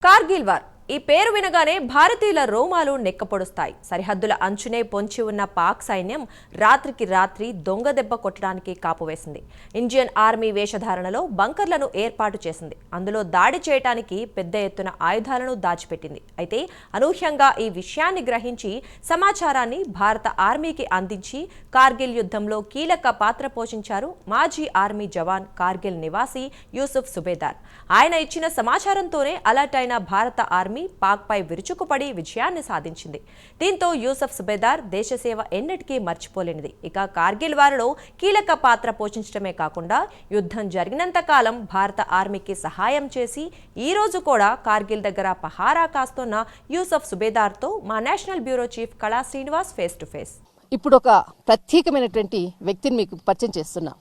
Kargil war ఈ పేరు వినగానే భారతీయుల రోమాలు నెక్కపొడుస్తాయి. సరిహద్దుల అంచునే పొంచి ఉన్న పాక్ సైన్యం రాత్రికి రాత్రి దొంగ దెబ్బ కొట్టడానికి కాపువేసింది. ఇండియన్ ఆర్మీ వేషధారణలో బంకర్లను ఏర్పాటు చేసింది. అందులో దాడి చేయడానికి పెద్ద ఎత్తున ఆయుధాలను దాచిపెట్టింది. అయితే అనూహ్యంగా ఈ విషయాన్ని గ్రహించి సమాచారాన్ని భారత ఆర్మీకి అందించి కార్గిల్ యుద్ధంలో కీలక పాత్ర పోషించారు మాజీ ఆర్మీ జవాన్, కార్గిల్ నివాసి యూసుఫ్ సుబేదార్. ఆయన ఇచ్చిన సమాచారంతోనే అలర్ట్ అయిన భారత ఆర్మీ పాక్ పై విరుచుకుపడి విజయాన్ని సాధించింది. దీంతో యూసుఫ్ సుబేదార్ దేశసేవ ఎన్నటికీ మర్చిపోలేనిది. ఇక కార్గిల్ వారిలో కీలక పాత్ర పోషించడమే కాకుండా యుద్ధం జరిగినంత కాలం భారత ఆర్మీకి సహాయం చేసి ఈ రోజు కూడా కార్గిల్ దగ్గర పహారా కాస్తున్న యూసుఫ్ సుబేదార్తో మా నేషనల్ బ్యూరో చీఫ్ కళా శ్రీనివాస్ ఫేస్ టు ఫేస్. ఇప్పుడు ఒక ప్రత్యేకమైనటువంటి వ్యక్తిని మీకు పరిచయం చేస్తున్నా.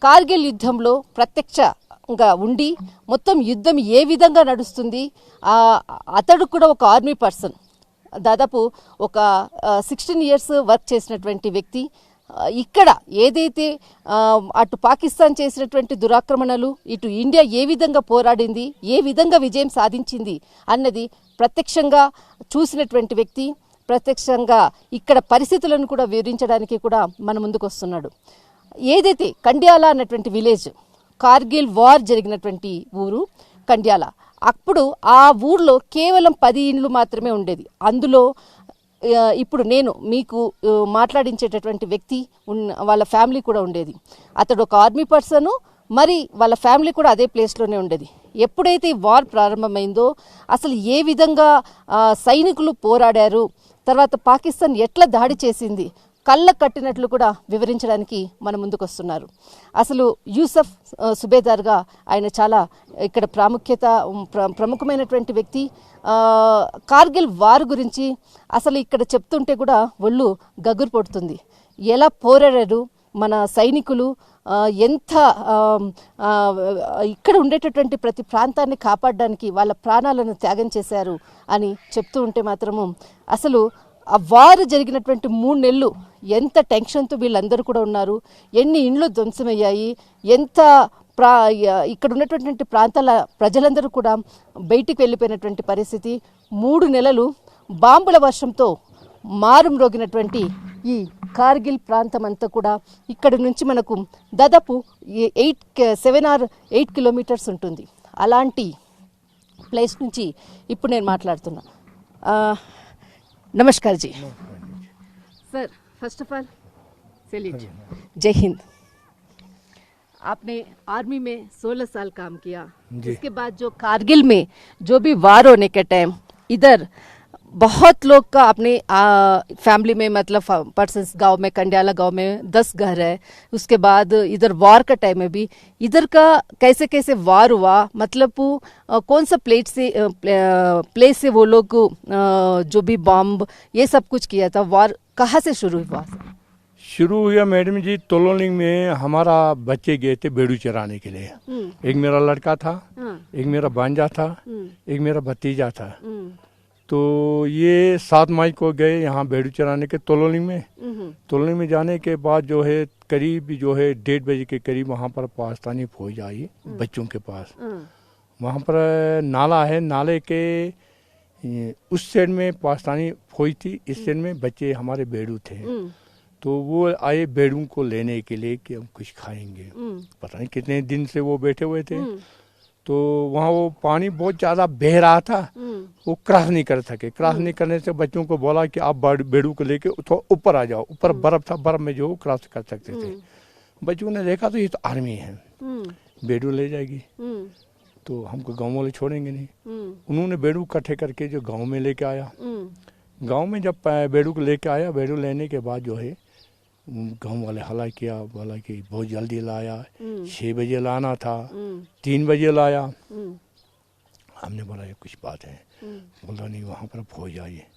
కార్గిల్ యుద్ధంలో ప్రత్యక్షంగా ఉండి మొత్తం యుద్ధం ఏ విధంగా నడుస్తుంది, అతడు కూడా ఒక ఆర్మీ పర్సన్, దాదాపు ఒక 16 years వర్క్ చేసినటువంటి వ్యక్తి. ఇక్కడ ఏదైతే అటు పాకిస్తాన్ చేసినటువంటి దురాక్రమణలు, ఇటు ఇండియా ఏ విధంగా పోరాడింది, ఏ విధంగా విజయం సాధించింది అన్నది ప్రత్యక్షంగా చూసినటువంటి వ్యక్తి, ప్రత్యక్షంగా ఇక్కడ పరిస్థితులను కూడా వివరించడానికి కూడా మన ముందుకు వస్తున్నాడు. ఏదైతే కండ్యాల అన్నటువంటి విలేజ్, కార్గిల్ వార్ జరిగినటువంటి ఊరు కండ్యాల, అప్పుడు ఆ ఊర్లో కేవలం 10 ఇండ్లు మాత్రమే ఉండేది. అందులో ఇప్పుడు నేను మీకు మాట్లాడించేటటువంటి వ్యక్తి వాళ్ళ ఫ్యామిలీ కూడా ఉండేది. అతడు ఒక ఆర్మీ పర్సను, మరి వాళ్ళ ఫ్యామిలీ కూడా అదే ప్లేస్లోనే ఉండేది. ఎప్పుడైతే ఈ వార్ ప్రారంభమైందో అసలు ఏ విధంగా సైనికులు పోరాడారు, తర్వాత పాకిస్తాన్ ఎట్లా దాడి చేసింది, కళ్ళ కట్టినట్లు కూడా వివరించడానికి మన ముందుకు వస్తున్నారు. అసలు యూసుఫ్ సుబేదార్గా ఆయన చాలా ఇక్కడ ప్రముఖమైనటువంటి వ్యక్తి. కార్గిల్ వార్ గురించి అసలు ఇక్కడ చెప్తుంటే కూడా ఒళ్ళు గగురు పడుతుంది. ఎలా పోరాడారు మన సైనికులు, ఎంత ఇక్కడ ఉండేటటువంటి ప్రతి ప్రాంతాన్ని కాపాడడానికి వాళ్ళ ప్రాణాలను త్యాగం చేశారు అని చెప్తూ ఉంటే మాత్రము అసలు ఆ వారు జరిగినటువంటి 3 నెలలు ఎంత టెన్షన్తో వీళ్ళందరూ కూడా ఉన్నారు, ఎన్ని ఇండ్లు ధ్వంసమయ్యాయి, ఎంత ఇక్కడ ఉన్నటువంటి ప్రాంతాల ప్రజలందరూ కూడా బయటికి వెళ్ళిపోయినటువంటి పరిస్థితి. 3 నెలలు బాంబుల వర్షంతో మారుమ్రోగినటువంటి ఈ కార్గిల్ ప్రాంతం అంతా కూడా ఇక్కడ నుంచి మనకు దాదాపు 7 or 8 kilometers ఉంటుంది. అలాంటి ప్లేస్ నుంచి ఇప్పుడు నేను మాట్లాడుతున్నా. नमस्कार जी sir, first of all salute, जय हिंद। आपने आर्मी में 16 साल काम किया, उसके बाद जो कारगिल में जो भी वार होने के टाइम इधर बहुत लोग का अपने फैमिली में मतलब पर्सन्स गांव में, कंड्याला गांव में 10 घर है. उसके बाद इधर वार का टाइम में भी इधर का कैसे कैसे वार हुआ, मतलब कौन सा प्लेस से वो लोग जो भी बॉम्ब ये सब कुछ किया था, वार कहाँ से शुरू हुआ मैडम जी? तोलोलिंग में हमारा बच्चे गए थे बेड़ू चराने के लिए. एक मेरा लड़का था, एक मेरा भांजा था, एक मेरा भतीजा था. तो ये 7 मई को गए यहाँ बेड़ू चराने के तोलोलिंग में. तोलोलिंग में जाने के बाद जो है करीब जो है 1:30 बजे के करीब वहाँ पर पाकिस्तानी फौज आई बच्चों के पास. वहाँ पर नाला है, नाले के उस साइड में पाकिस्तानी फौज थी, इस साइड में बच्चे हमारे बेड़ू थे. तो वो आए बेड़ू को लेने के लिए कि हम कुछ खाएंगे. पता नहीं कितने दिन से वो बैठे हुए थे. तो वहाँ वो पानी बहुत ज़्यादा बह रहा था, वो क्रॉस नहीं कर सके. क्रॉस नहीं करने से बच्चों को बोला कि आप बेड़ू को लेके थोड़ा ऊपर आ जाओ. ऊपर बर्फ था, बर्फ में जो क्रॉस कर सकते थे. बच्चों ने देखा तो ये तो आर्मी है, बेड़ू ले जाएगी तो हमको गाँव वाले छोड़ेंगे नहीं. उन्होंने बेड़ू इकट्ठे करके जो गाँव में लेके आया. गाँव में जब बेड़ू को लेके आया, बेड़ू लेने के बाद जो है गाँव वाले हला किया, बोला कि बहुत जल्दी लाया, 6 बजे लाना था, 3 बजे लाया. हमने बोला ये कुछ बात है. बोला नहीं वहाँ पर फौज आई है.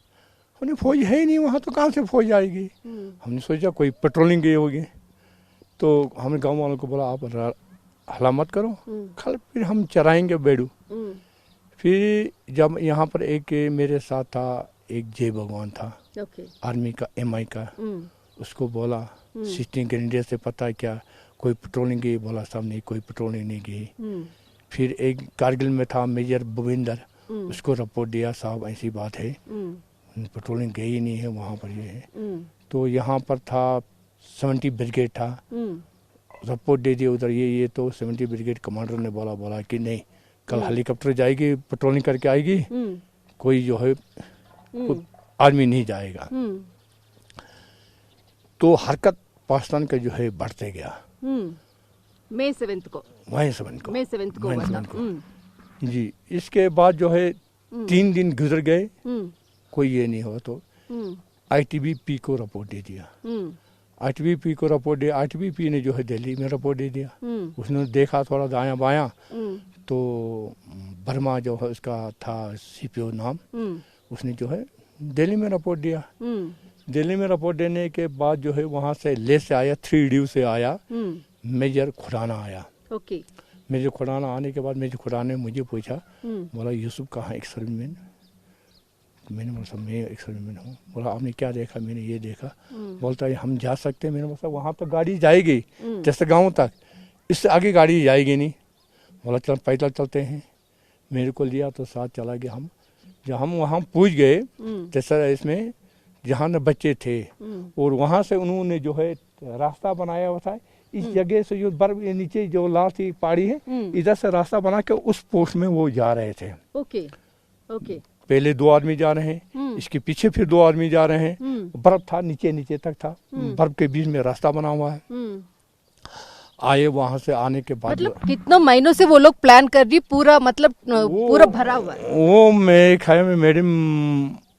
हमने फौज है ही नहीं वहाँ, तो कहाँ से फौज आएगी. हमने सोचा कोई पेट्रोलिंग गई होगी. तो हमने गाँव वालों को बोला आप हला मत करो, कल फिर हम चराएंगे बेड़ू. फिर जब यहाँ पर एक मेरे साथ था, एक जय भगवान था, आर्मी का, MI का. उसको बोला सिस्टिंग ग्रेनेडियर से पता है क्या कोई पेट्रोलिंग गई? बोला साहब नहीं, कोई पेट्रोलिंग नहीं गई. फिर एक कारगिल में था मेजर भूविंदर, उसको रिपोर्ट दिया, साहब ऐसी बात है, पेट्रोलिंग गई ही नहीं है वहाँ पर, ये है। तो यहाँ पर था 70 ब्रिगेड था, रिपोर्ट दे दिया उधर, ये तो 70 ब्रिगेड कमांडर ने बोला कि नहीं, कल हेलीकॉप्टर जाएगी, पेट्रोलिंग करके आएगी, कोई जो है आदमी नहीं जाएगा। तो हरकत पाकिस्तान का जो है बढ़ते गया। मई 7 को हुआ था। जी, इसके बाद जो है 3 दिन गुजर गए, कोई ये नहीं हुआ, तो ITBP को रिपोर्ट दे दिया। ITBP को रिपोर्ट दिया, ITBP ने जो है दिल्ली में रिपोर्ट दे दिया। उसने देखा थोड़ा दायां बायां, तो वर्मा जो है उसका था CPO नाम, उसने जो है दिल्ली में रिपोर्ट दिया। दिल्ली में रिपोर्ट देने के बाद जो है वहाँ से ले से आया, 3D से आया, मेजर खुराना आया। ओके। मेजर खुराना आने के बाद मेजर खुराना ने मुझे पूछा, बोला यूसुफ कहाँ एक्सर्विसमैन? मैंने बोला मैं एक्सर्विसमैन हूँ। बोला आपने क्या देखा? मैंने ये देखा। बोलता है हम जा सकते हैं? मैंने बोला वहाँ तक गाड़ी जाएगी, जैसे गाँव तक, इससे आगे गाड़ी जाएगी नहीं। बोला चल पैदल चलते हैं। मेरे को लिया तो साथ चला गया। हम जब हम वहाँ पहुँच गए, जैसा इसमें जहाँ न बच्चे थे, और वहाँ से उन्होंने जो है रास्ता बनाया हुआ था, इस जगह से जो बर्फ नीचे जो लाल सी पहाड़ी है, इधर से रास्ता बना के उस पोस्ट में वो जा रहे थे। Okay okay. पहले 2 आदमी जा रहे हैं, इसके पीछे फिर 2 आदमी जा रहे हैं। बर्फ था, नीचे तक था, बर्फ के बीच में रास्ता बना हुआ है। आए, वहां से आने के बाद मतलब कितने महीनों से वो लोग प्लान कर रही, पूरा मतलब पूरा भरा हुआ है। वो मेरे ख्याल में मैडम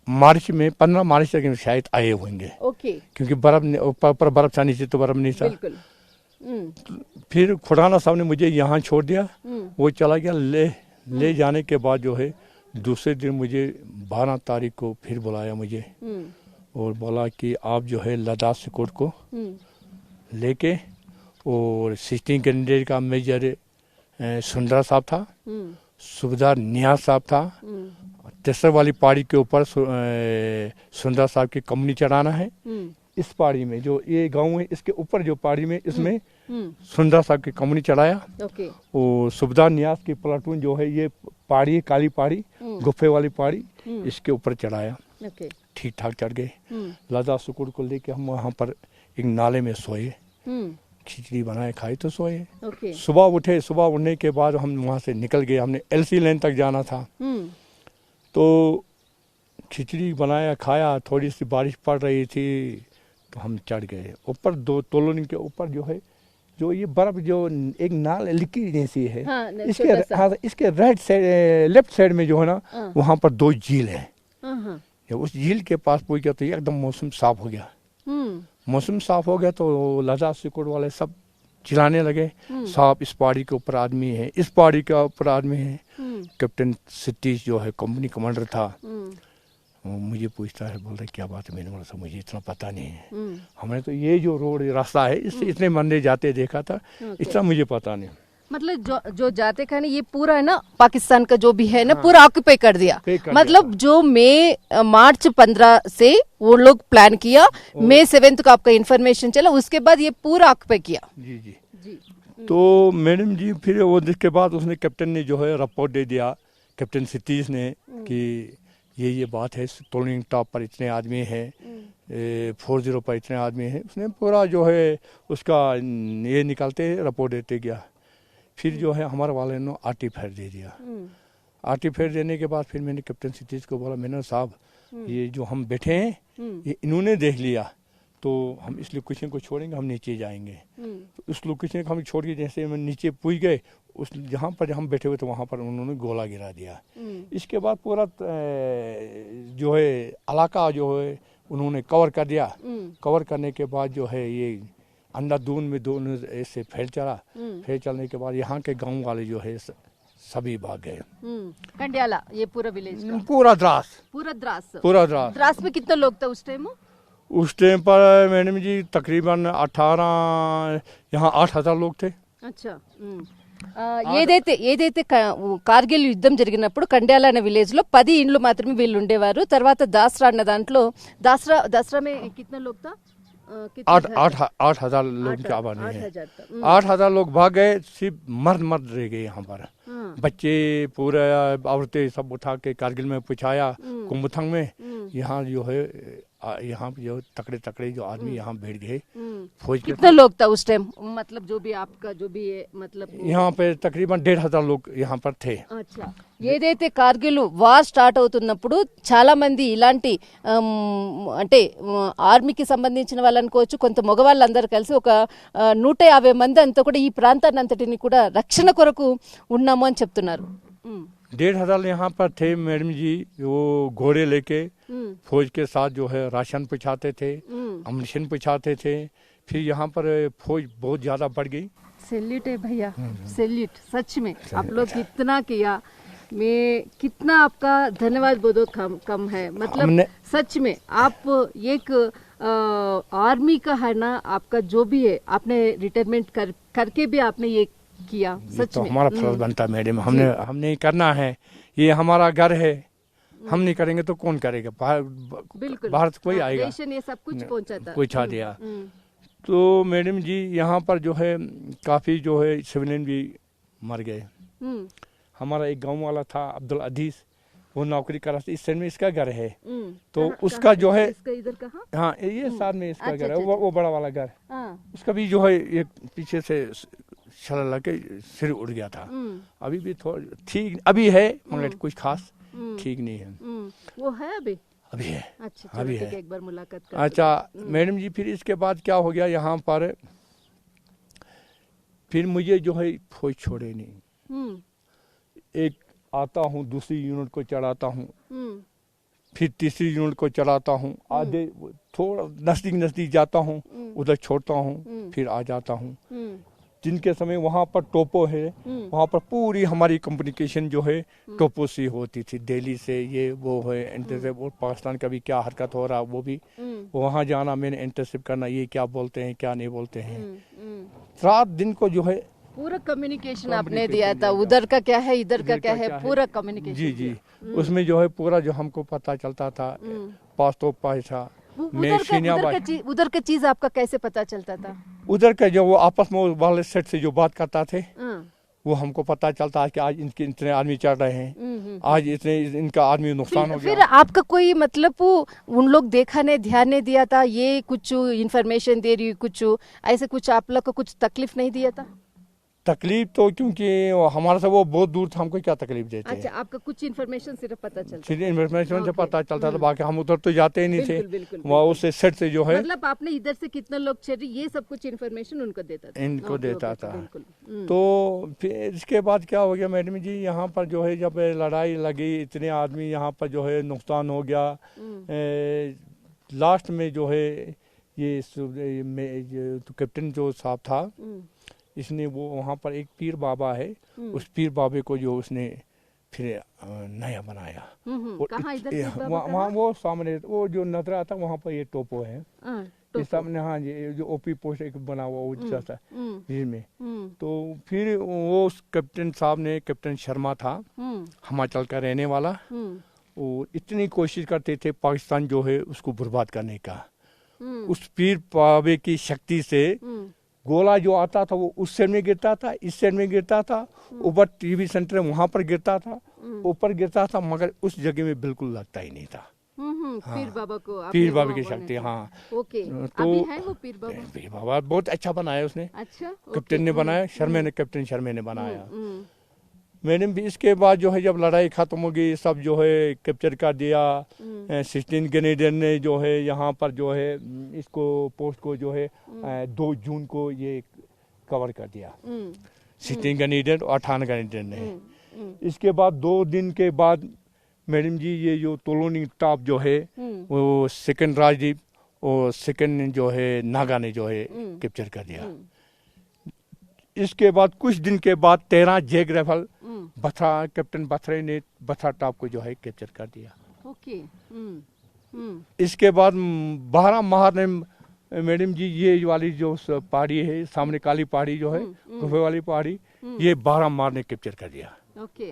मार्च में 15 मार्च तक शायद आए होंगे। ओके। क्योंकि बर्फ ऊपर बर्फ था, नीचे तो बर्फ नहीं था। बिल्कुल। फिर खुराना साहब ने मुझे यहाँ छोड़ दिया, वो चला गया। ले जाने के बाद जो है दूसरे दिन मुझे 12 तारीख को फिर बुलाया मुझे, और बोला कि आप जो है लद्दाख सिकोट को लेके, और 16 कैंडिडेट का मेजर सुंदरा साहब था, सूबेदार नियाज साहब था, तेसर वाली पहाड़ी के ऊपर सुंदरा साहब की कंपनी चढ़ाना है। इस पहाड़ी में जो ये गांव है, इसके ऊपर जो पहाड़ी में, इसमें सुंदरा साहब की कंपनी चढ़ाया। ओके। और सूबेदार नियाज की प्लाटून जो है, ये पहाड़ी, काली पहाड़ी, गुफे वाली पहाड़ी, इसके ऊपर चढ़ाया। ओके। ठीक ठाक चढ़ गए। लद्दाख सिकोट को लेके हम वहाँ पर एक नाले में सोए, खिचड़ी बनाए, खाई तो सोए। ओके। सुबह उठे, सुबह उठने के बाद हम वहाँ से निकल गए। हमने LC लेन तक जाना था, तो खिचड़ी बनाया, खाया, थोड़ी सी बारिश पड़ रही थी, तो हम चढ़ गए ऊपर। 2 तोलोनी के ऊपर जो है, जो ये बर्फ जो एक नाल लिक्की जैसी है, हाँ, इसके राइट साइड, लेफ्ट साइड में जो है ना, वहाँ पर 2 झील है। उस झील के पास पहुंच गया तो एकदम मौसम साफ हो गया। मौसम साफ हो गया तो लद्दाख सिकोट वाले सब चिल्लाने लगे, साहब इस पहाड़ी के ऊपर आदमी है, इस पहाड़ी के ऊपर आदमी है। कैप्टन सिटीज जो है कंपनी कमांडर था, वो मुझे पूछता है, बोल रहे क्या बात है? मैंने बोला सर मुझे इतना पता नहीं है, हमने तो ये जो रोड रास्ता है इससे इतने बंदे जाते देखा था, इतना मुझे पता नहीं। मतलब जो जाते खाने ये पूरा है ना, पाकिस्तान का जो भी है ना, पूरा ऑक्यूपाई कर दिया। मतलब जो मार्च 15 से वो लोग प्लान किया, मई 7 को आपका इन्फॉर्मेशन चला, उसके बाद ये पूरा ऑक्यूपाई किया। जी जी जी। तो मैडम जी फिर वो जिसके बाद उसने कैप्टन ने जो है रिपोर्ट दे दिया, कैप्टन सिटीज ने, कि ये बात है, तोलिंग टॉप पर इतने आदमी हैं, 40 पर इतने आदमी हैं। उसने पूरा जो है उसका ये निकालते रिपोर्ट देते गया। फिर जो है हमारे वाले ने आर्टिफायर दे दिया। आर्टिफायर देने के बाद फिर मैंने कैप्टन सिटीज को बोला, मैंने साहब ये जो हम बैठे हैं ये इन्होंने देख लिया, तो हम इस लोकेशन को छोड़ेंगे, हम नीचे जाएंगे। तो उस लोकेशन को हम छोड़ के जैसे हम नीचे पहुंच गए, उस जहाँ पर हम बैठे हुए तो वहाँ पर उन्होंने गोला गिरा दिया। इसके बाद पूरा जो है इलाका जो है उन्होंने कवर कर दिया। कवर करने के बाद जो है ये अंधाधुन में दोनों ऐसे फैल चला। फैल चलने के बाद यहाँ के गांव वाले जो है सभी भाग गए। कंडियाला, ये पूरा विलेज का? पूरा द्रास द्रास में कितने लोग थे उस टाइम? उस टाइम पर मैडम जी तकरीबन 18 यहाँ 8,000 लोग थे। अच्छा। ఏదైతే కార్గిల్ యుద్ధం జరిగినప్పుడు కండ్యాల అనే విలేజ్ లో 10 ఇండ్లు మాత్రమే వీళ్ళు ఉండేవారు. తర్వాత దాసరా అన్న దాంట్లో దాసరా మే కిतना लोग था? 8,000 लोग की आबादी है। 8,000 लोग भाग गए, सिर्फ मर्द रह गए यहाँ पर। बच्चे पूरा औरतें सब उठा के कारगिल में पहुंचाया, कुंभथंग में। यहाँ जो है यहाँ पे जो तकड़े तकड़े जो आदमी यहाँ बैठ गए फौज के। कितने लोग था उस टाइम, मतलब जो भी आपका जो भी है, मतलब यहाँ पे तकरीबन 1500 लोग यहाँ पर थे। అచ్చా ఏదైతే కార్గిల్ వార్ స్టార్ట్ అవుతున్నప్పుడు చాలా మంది ఇలాంటి అంటే ఆర్మీకి సంబంధించిన వాళ్ళు అనుకోవచ్చు, కొంత మగవాళ్ళందరూ కలిసి ఒక 150 మంది అంతా కూడా ఈ ప్రాంతాన్ని అంతటిని కూడా రక్షణ కొరకు ఉన్నాము అని చెప్తున్నారు. 1500 यहाँ पर थे मैडम जी। वो घोड़े लेके फौज के साथ जो है राशन पहुँचाते थे, अम्मुनिशन पहुँचाते थे। फिर यहाँ पर फौज बहुत ज्यादा बढ़ गई। सैल्यूट है भैया, सैल्यूट, सच में आप लोग इतना किया, मैं कितना आपका धन्यवाद बोलो कम है। मतलब सच में आप एक आर्मी का है ना, आपका जो भी है आपने रिटायरमेंट करके भी आपने ये किया, सच तो में हमारा फर्ज बनता है मैडम, हमने करना है, ये हमारा घर है, हम नहीं करेंगे तो कौन करेगा? बिल्कुल भारत कोई आएगा, रेशन ये सब कुछ पहुंचा दिया। तो मैडम जी यहाँ पर जो है काफी जो है सिविलियन भी मर गए। हमारा एक गांव वाला था अब्दुल अदीस, वो नौकरी कर रहा था, इस साइड में इसका घर है। तो उसका जो है इधर कहाँ, हाँ ये साथ में इसका घर है, वो बड़ा वाला घर, उसका भी जो है ये पीछे से छला लगे सिर उड़ गया था। अभी भी थोड़ा ठीक अभी है, मगर कुछ खास ठीक नहीं है। वो है अभी है, अच्छा अभी चलो, है। ठीक है, एक बार मुलाकात कर। अच्छा मैडम जी, फिर इसके बाद क्या हो गया यहाँ पर, फिर मुझे जो है फौज छोड़े नहीं। एक आता हूँ, दूसरी यूनिट को चढ़ाता हूँ, फिर तीसरी यूनिट को चढ़ाता हूँ, आधे थोड़ा नजदीक जाता हूँ, उधर छोड़ता हूँ, फिर आ जाता हूँ। जिनके समय वहाँ पर टोपो है, वहाँ पर पूरी हमारी कम्युनिकेशन जो है टोपो से होती थी, दिल्ली से ये वो है इंटरसेप्ट, और पाकिस्तान का भी क्या हरकत हो रहा वो भी वहाँ जाना, मैंने इंटरसेप्ट करना, ये क्या बोलते हैं क्या नहीं बोलते हैं। रात दिन को जो है पूरा कम्युनिकेशन आपने दिया था, उधर का क्या है इधर का क्या है, पूरा कम्युनिकेशन। जी जी, उसमें जो है पूरा जो हमको पता चलता था, पास तो पैसा उधर का चीज आपका कैसे पता चलता था? उधर का जो वो आपस में वाले सेट से जो बात करता थे वो हमको पता चलता है कि आज इनके इतने आदमी चढ़ रहे हैं, आज इतने इनका आदमी नुकसान हो गया। फिर आपका कोई मतलब उन लोग देखा नहीं, ध्यान नहीं दिया था, ये कुछ इन्फॉर्मेशन दे रही कुछ ऐसे कुछ आप लोग को कुछ तकलीफ नहीं दिया था? तकलीफ तो क्योंकि हमारा से वो बहुत दूर था, हमको क्या तकलीफ देते। अच्छा, आपका कुछ इन्फॉर्मेशन सिर्फ पता चलता, सिर्फ इन्फॉर्मेशन से पता चलता था, बाकी हम उधर तो जाते ही नहीं थे। वहाँ उससे सेट से जो है मतलब आपने इधर से कितने लोग चल रहे, ये सब कुछ इन्फॉर्मेशन उनको देता था, इनको देता था। तो फिर इसके बाद क्या हो गया मैडम जी, यहाँ पर जो है जब लड़ाई लगी, इतने आदमी यहाँ पर जो है नुकसान हो गया। लास्ट में जो है ये तो कैप्टन जो साहब था, इसने वो वहाँ पर एक पीर बाबा है, उस पीर बाबे को जो उसने फिर नया बनाया। वहाँ वो सामने वो जो नजर आता वहाँ पर ये टोपो है, इस सामने, हाँ ये जो ओपी पोस्ट एक बना हुआ ऊंचा सा जिसमें। तो फिर वो उस कैप्टन साहब ने, कैप्टन शर्मा था हिमाचल का रहने वाला, वो इतनी कोशिश करते थे पाकिस्तान जो है उसको बर्बाद करने का। उस पीर बाबे की शक्ति से गोला जो आता था वो उस साइड में गिरता था, इस साइड में गिरता था, ऊपर टीवी सेंटर वहां पर गिरता था, ऊपर गिरता था, मगर उस जगह में बिल्कुल लगता ही नहीं था। हाँ, पीर बाबा को, पीर बाबा की शक्ति, हाँ। ओके, तो अभी है वो पीर बाबा बहुत अच्छा बनाया उसने। अच्छा, कैप्टन ने बनाया, कैप्टन शर्मा ने बनाया। मैडम भी इसके बाद जो है जब लड़ाई खत्म हो गई, सब जो है कैप्चर कर दिया। 16 ग्रेनेडियर ने जो है यहाँ पर जो है इसको पोस्ट को जो है 2 जून को ये कवर कर दिया, 16 ग्रेनेडियर और 18 ग्रेनेडियर ने। इसके बाद 2 दिन के बाद मैडम जी ये जो तोलोनी टॉप जो है वो सेकंड राजदीप और सेकंड जो है नागा ने जो है कैप्चर कर दिया। इसके बाद कुछ दिन के बाद 13 जेग राइफल बथरा, कैप्टन बथरे ने बथरा टॉप को जो है कैप्चर कर दिया। ओके। इसके बाद 12 माह ने मैडम जी ये वाली जो पहाड़ी है सामने, काली पहाड़ी जो है गुफे वाली पहाड़ी, ये 12 माह ने कैप्चर कर दिया। ओके।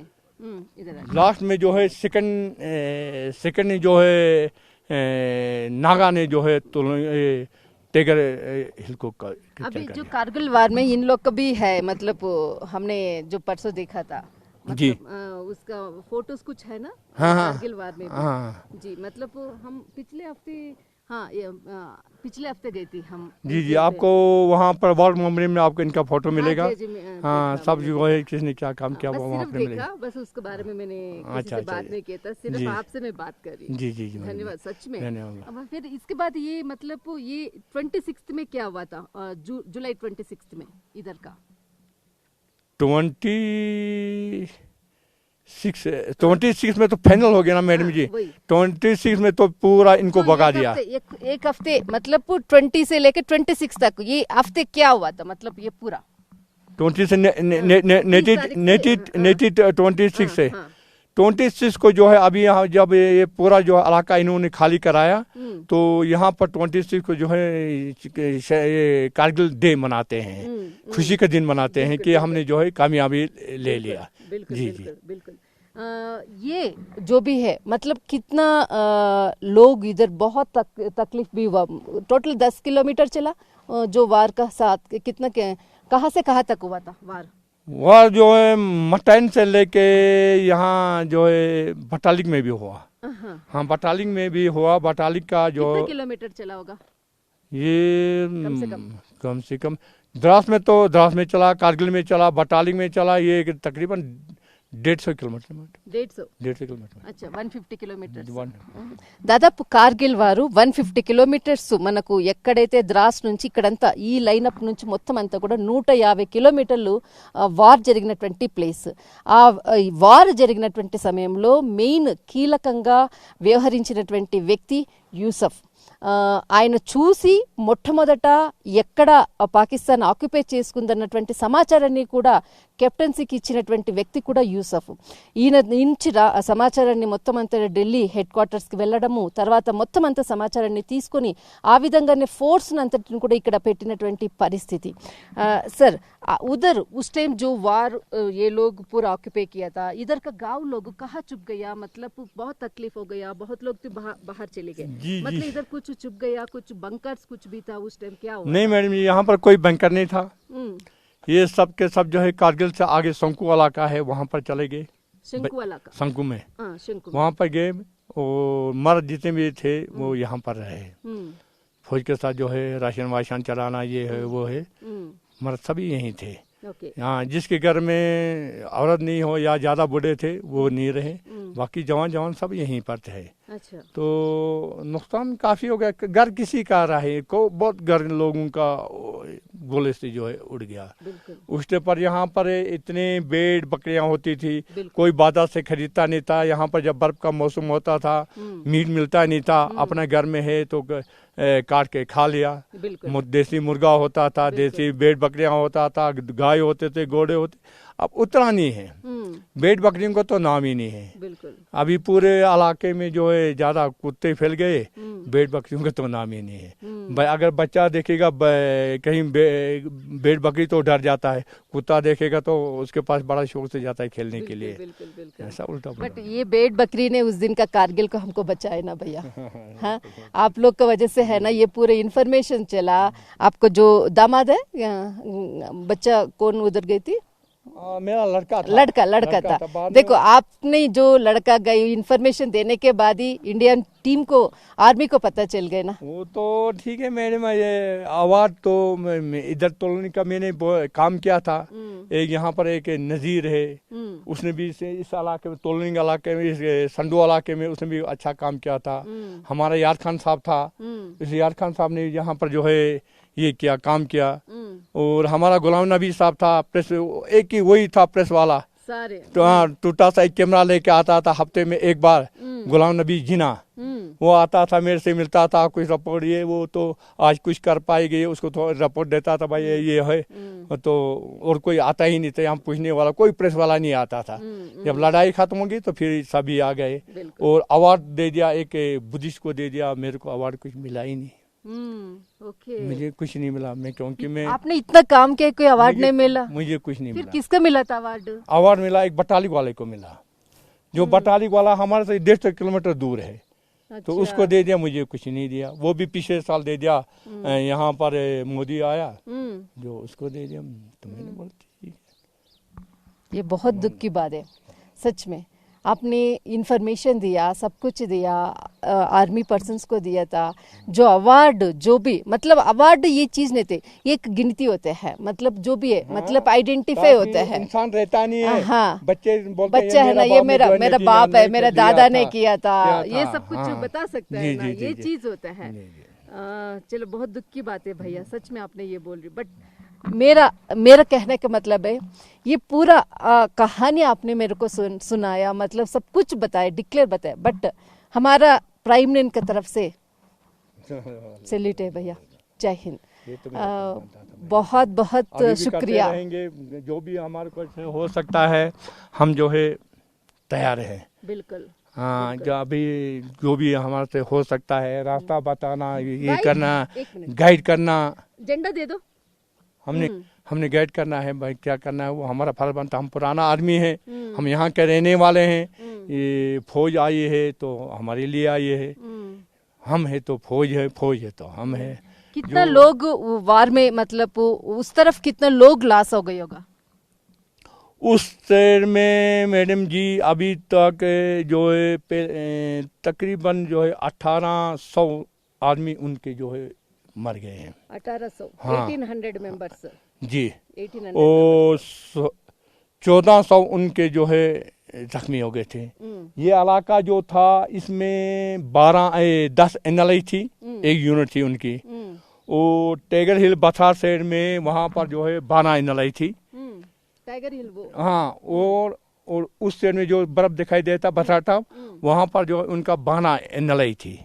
लास्ट में जो है सेकंड जो है नागा ने जो है टेगर हिल को अभी जो कारगिल वार में इन लोग का भी है, मतलब हमने जो परसों देखा था जी। उसका फोटोज कुछ है ना हाँ, हाँ। कारगिल वार में भी। हाँ जी, मतलब हम पिछले हफ्ते, हाँ ये पिछले हफ्ते गई थी हम। जी जी, आपको वहाँ पर वॉर मेमोरियल में आपको इनका फोटो मिलेगा। जी, मैं हाँ, देखा, सब मैंने जो है किसने क्या काम किया बस वो वहाँ सिर्फ पर देखा, मिलेगा। बस उसके बारे में मैंने किसी अच्छा, से अच्छा, बात नहीं किया था, सिर्फ जी। आपसे मैं बात कर रही हूँ। जी जी जी मैडम, धन्यवाद सच में। धन्यवाद। अब फिर इसके बाद ये मतलब ये 26 में क्या हुआ था, जुलाई 26 में इधर का? 26 में तो फाइनल हो गया ना मैडम जी। वही। 26 में तो पूरा इनको तो भगा एक दिया। हफ्ते, एक हफ्ते मतलब 20 से लेके 26 तक ये हफ्ते क्या हुआ था, मतलब ये पूरा 20 से तारीख से, नेटी 26 से हाँ। 26 को जो है अभी यहाँ जब ये पूरा जो इलाका इन्होंने खाली कराया तो यहाँ पर 26 को जो है ये कारगिल डे मनाते हैं, खुशी का दिन मनाते हैं कि हमने जो है कामयाबी ले लिया। बिल्कुल जी बिल्कुल बिल्कुल। ये जो भी है मतलब कितना लोग इधर बहुत तकलीफ भी हुआ। टोटल 10 किलोमीटर चला जो वार का साथ, कितना कहाँ से कहाँ तक हुआ था वार? वह जो है मटैन से लेके यहाँ जो है बटालिक में भी हुआ। हाँ, बटालिक में भी हुआ। बटालिक का जो कितना किलोमीटर चला होगा ये कम से कम? द्रास में चला, कारगिल में चला, बटालिक में चला, ये तकरीबन 150 किलोमीटर। 150 किलोमीटर। अच्छा, 150 కిలోమీటర్స్. One. దాదాపు కార్గిల్ వారు 150 కిలోమీటర్స్ మనకు ఎక్కడైతే ద్రాస్ నుంచి ఇక్కడంతా ఈ లైనప్ నుంచి మొత్తం అంతా కూడా 150 కిలోమీటర్లు వార్ జరిగినటువంటి ప్లేస్. ఆ వార్ జరిగినటువంటి సమయంలో మెయిన్ కీలకంగా వ్యవహరించినటువంటి వ్యక్తి యూసఫ్. ఆయన చూసి మొట్టమొదట ఎక్కడ పాకిస్తాన్ ఆక్యుపై చేసుకుందన్నటువంటి సమాచారాన్ని కూడా కెప్టెన్సీకి ఇచ్చినటువంటి వ్యక్తి కూడా యూసఫ్. ఈయన నుంచి సమాచారాన్ని మొత్తం అంతా ఢిల్లీ హెడ్ క్వార్టర్స్కి వెళ్ళడము, తర్వాత మొత్తం అంతా సమాచారాన్ని తీసుకొని ఆ విధంగానే ఫోర్స్ అంతటిని కూడా ఇక్కడ పెట్టినటువంటి పరిస్థితి. सर उधर उस टाइम जो वार ये लोग पूरा ऑक्यूपाई किया था, इधर का गांव लोग कहाँ चुप गया, मतलब बहुत तकलीफ हो गया, बहुत लोग तो बाहर चले गए, मतलब इधर कुछ चुप गया, कुछ बंकर्स कुछ भी था उस टाइम, क्या हुआ? नहीं मैडम, यहाँ पर कोई बंकर नहीं था। ये सब के सब जो है कारगिल से आगे शंकु इलाका है, वहाँ पर चले गए। शंकु इलाका? शंकु में, शंकु वहाँ पर गए और मर्द जितने भी थे वो यहाँ पर रहे। फौज के साथ जो है राशन वाशन चलाना ये है वो है, मर्द सभी यहीं थे। हाँ, जिसके घर में औरत नहीं हो या ज्यादा बूढ़े थे वो नहीं रहे, बाकी जवान सब यहीं पर थे। अच्छा। तो नुकसान काफी हो गया। घर किसी का रहे को, बहुत घर लोगों का गोले से जो है उड़ गया। उस पर यहाँ पर इतने भेड़ बकरियां होती थी, कोई बाजार से खरीदता नहीं था। यहाँ पर जब बर्फ का मौसम होता था मीट मिलता नहीं था, अपने घर में है तो काट के खा लिया। देसी मुर्गा होता था, देसी भेड़ बकरियां होता था, गाय होते थे, घोड़े होते, अब उतना नहीं है। भेड़ बकरियों को तो नाम ही नहीं है। अभी पूरे इलाके में जो है ज्यादा कुत्ते फैल गए, भेड़ बकरियों का तो नाम ही नहीं है। अगर बच्चा देखेगा कहीं भेड़ बकरी तो डर जाता है, कुत्ता देखेगा तो उसके पास बड़ा शौक से जाता है खेलने के लिए। ऐसा उल्टा। बट ये भेड़ बकरी ने उस दिन का कारगिल को हमको बचाया ना भैया। हाँ, आप लोग का वजह से है ना ये पूरे इन्फॉर्मेशन चला। आपको जो दामाद है, बच्चा कौन उधर गई थी? मेरा लड़का था। देखो, आपने जो लड़का गई इन्फॉर्मेशन देने के बाद ही इंडियन टीम को, आर्मी को पता चल गए ना। वो तो ठीक है मैडम, ये अवार्ड तो इधर तोलने का मैंने काम किया था। एक यहाँ पर एक नजीर है, उसने भी इस इलाके में, तोलनिंग इलाके में, इस संडू इलाके में उसने भी अच्छा काम किया था। हमारा यार खान साहब था, इस यार खान साहब ने यहाँ पर जो है ये किया, काम किया। और हमारा गुलाम नबी साहब था, प्रेस एक ही वही था प्रेस वाला सारे। तो हाँ, टूटा सा एक कैमरा लेके आता था हफ्ते में एक बार, गुलाम नबी जिना, वो आता था मेरे से मिलता था, कुछ रिपोर्ट ये वो तो आज कुछ कर पाएगी, उसको तो रिपोर्ट देता था भाई ये है। तो और कोई आता ही नहीं था यहाँ पूछने वाला, कोई प्रेस वाला नहीं आता था। जब लड़ाई खत्म होगी तो फिर सभी आ गए और अवार्ड दे दिया, एक बुद्धिस्ट को दे दिया। मेरे को अवार्ड कुछ मिला ही नहीं। ओके। मुझे कुछ नहीं मिला, मैं क्योंकि मैं, आपने इतना काम किया, कोई अवार्ड नहीं मिला? मुझे कुछ नहीं फिर मिला। किसका मिला था अवार्ड? अवार्ड मिला एक बटालिक वाले को मिला, जो बटालिक वाला हमारे से 150 किलोमीटर दूर है। अच्छा। तो उसको दे दिया, मुझे कुछ नहीं दिया। वो भी पिछले साल दे दिया, यहाँ पर मोदी आया जो उसको दे दिया। तो मैंने बोला ठीक है। ये बहुत दुख की बात है सच में। आपने इन्फॉर्मेशन दिया, सब कुछ दिया, आर्मी पर्सन्स को दिया था। जो अवार्ड जो भी मतलब अवार्ड ये चीज़ नहीं थे, एक गिनती होते हैं, मतलब जो भी है मतलब आइडेंटिफाई होते हैं। इंसान रहता नहीं है। हाँ, बच्चे बोलते बच्चा है ना, ये मेरा बाप है, मेरा दादा ने किया था, ये सब कुछ हाँ। बता सकता है जी, ना, जी, जी, ये जी। चीज़ होता है। जी, जी। चलो बहुत दुख की बात है भैया, सच में आपने ये बोल रही। बट मेरा कहने का मतलब है ये पूरा कहानी आपने मेरे को सुनाया, मतलब सब कुछ बताया, डिक्लेयर बताया। बट हमारा प्राइम मिनिस्टर की तरफ से सैल्यूट है भैया, जय हिंद। ये तो मेरा था। बहुत बहुत अभी भी करते शुक्रिया। रहेंगे, जो भी हमारे को हो सकता है हम जो है तैयार हैं। बिल्कुल हाँ, जो अभी जो भी हमारे से हो सकता है, रास्ता बताना, ये भाई, करना, एक मिनट। गाइड करना, झंडा दे दो। हमने गाइड करना है भाई, क्या करना है वो हमारा फर्ज बनता है। हम पुराना आदमी है, हम यहाँ के रहने वाले हैं। ये फौज आई है तो हमारे लिए आई है, हम है तो फौज है तो हम है। कितना लोग वार में मतलब उस तरफ कितना लोग लॉस हो गए होगा? उस शहर में मैडम जी अभी तक जो है तकरीबन जो है 1800 आदमी उनके जो है मर गए हैं। 1800 हाँ। 1800 मेंबर्स जी, 1800 और 1400 उनके जो है जख्मी हो गए थे। ये इलाका जो था इसमें 10 NLI थी, एक यूनिट थी उनकी। और टाइगर हिल बसार शहर में वहाँ पर जो है 12 NLI थी। टाइगर हिल वो, हाँ, और उस शहर में जो बर्फ दिखाई देता बसाटा, वहाँ पर जो उनका 12 NLI थी।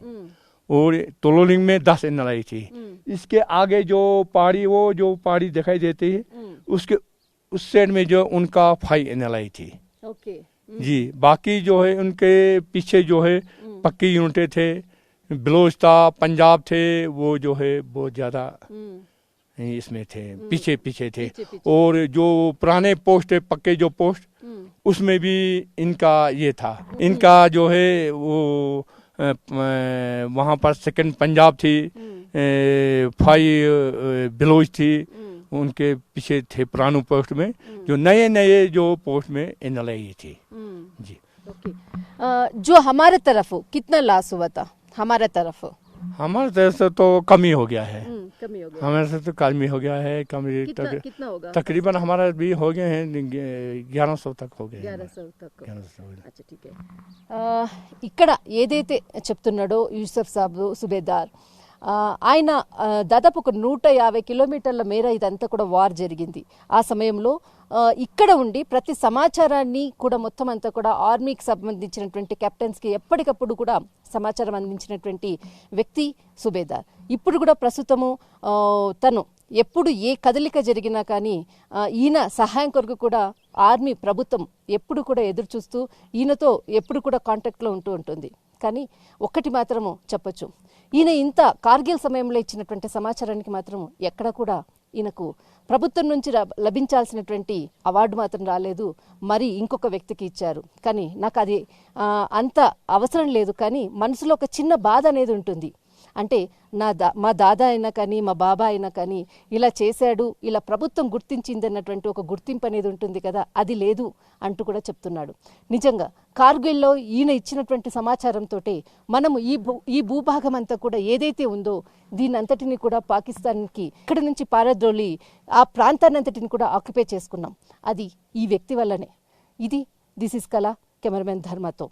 और तोलोलिंग में 10 NLI थी। इसके आगे जो पहाड़ी दिखाई देती है, उसके उस साइड में जो उनका 5 NLI थी। ओके जी, बाकी जो है उनके पीछे जो है पक्की यूनिटें थे, बलोच था, पंजाब थे, वो जो है बहुत ज़्यादा इसमें थे, पीछे थे। और जो पुराने पोस्ट है, पक्के जो पोस्ट, उसमें भी इनका ये था। इनका जो है वो वहाँ पर सेकंड पंजाब थी, 5 बलोच थी, उनके पीछे थे पुराने पोस्ट में। जो नए जो पोस्ट में NLI थी। जी, ओके। जो हमारे तरफ कितना लॉस हुआ था? हमारे तरफ से तो कमी हो गया है। कमी हो गया। हमारे से तो कमी हो गया है, कमी कितना होगा? तकरीबन हमारा भी हो गए हैं 1100 तक हो गए। 1100 तक। 1100 అచ్చా ठीक है। ఇక్కడ ఏదైతే చెప్తున్నాడో యూసఫ్ సాబ్ సుబేదార్, ఆయన దాదాపు ఒక 150 కిలోమీటర్ల మేర ఇదంతా కూడా వార్ జరిగింది. ఆ సమయంలో ఇక్కడ ఉండి ప్రతి సమాచారాన్ని కూడా మొత్తం అంతా కూడా ఆర్మీకి సంబంధించినటువంటి కెప్టెన్స్కి ఎప్పటికప్పుడు కూడా సమాచారం అందించినటువంటి వ్యక్తి సుబేదార్. ఇప్పుడు కూడా ప్రస్తుతము తను ఎప్పుడు ఏ కదలిక జరిగినా కానీ ఈయన సహాయం కొరకు కూడా ఆర్మీ ప్రభుత్వం ఎప్పుడు కూడా ఎదురు చూస్తూ ఈయనతో ఎప్పుడు కూడా కాంటాక్ట్లో ఉంటూ ఉంటుంది. కానీ ఒక్కటి మాత్రము చెప్పొచ్చు, ఈయన ఇంత కార్గిల్ సమయంలో ఇచ్చినటువంటి సమాచారానికి మాత్రం ఎక్కడ కూడా ఈయనకు ప్రభుత్వం నుంచి లభించాల్సినటువంటి అవార్డు మాత్రం రాలేదు. మరి ఇంకొక వ్యక్తికి ఇచ్చారు. కానీ నాకు అది అంత అవసరం లేదు. కానీ మనసులో ఒక చిన్న బాధ అనేది ఉంటుంది. అంటే మా దాదా అయినా కానీ మా బాబా అయినా కానీ ఇలా చేశాడు, ఇలా ప్రభుత్వం గుర్తించింది అన్నటువంటి ఒక గుర్తింపు అనేది ఉంటుంది కదా, అది లేదు అంటూ కూడా చెప్తున్నాడు. నిజంగా కార్గిల్లో ఈయన ఇచ్చినటువంటి సమాచారంతో మనము ఈ భూభాగం అంతా కూడా ఏదైతే ఉందో దీని అంతటిని కూడా పాకిస్తాన్కి ఇక్కడి నుంచి పారద్రోలి ఆ ప్రాంతాన్ని అంతటిని కూడా ఆక్యుపై చేసుకున్నాం. అది ఈ వ్యక్తి వల్లనే. దిస్ ఇస్ కళ. కెమెరామెన్ ధర్మతో.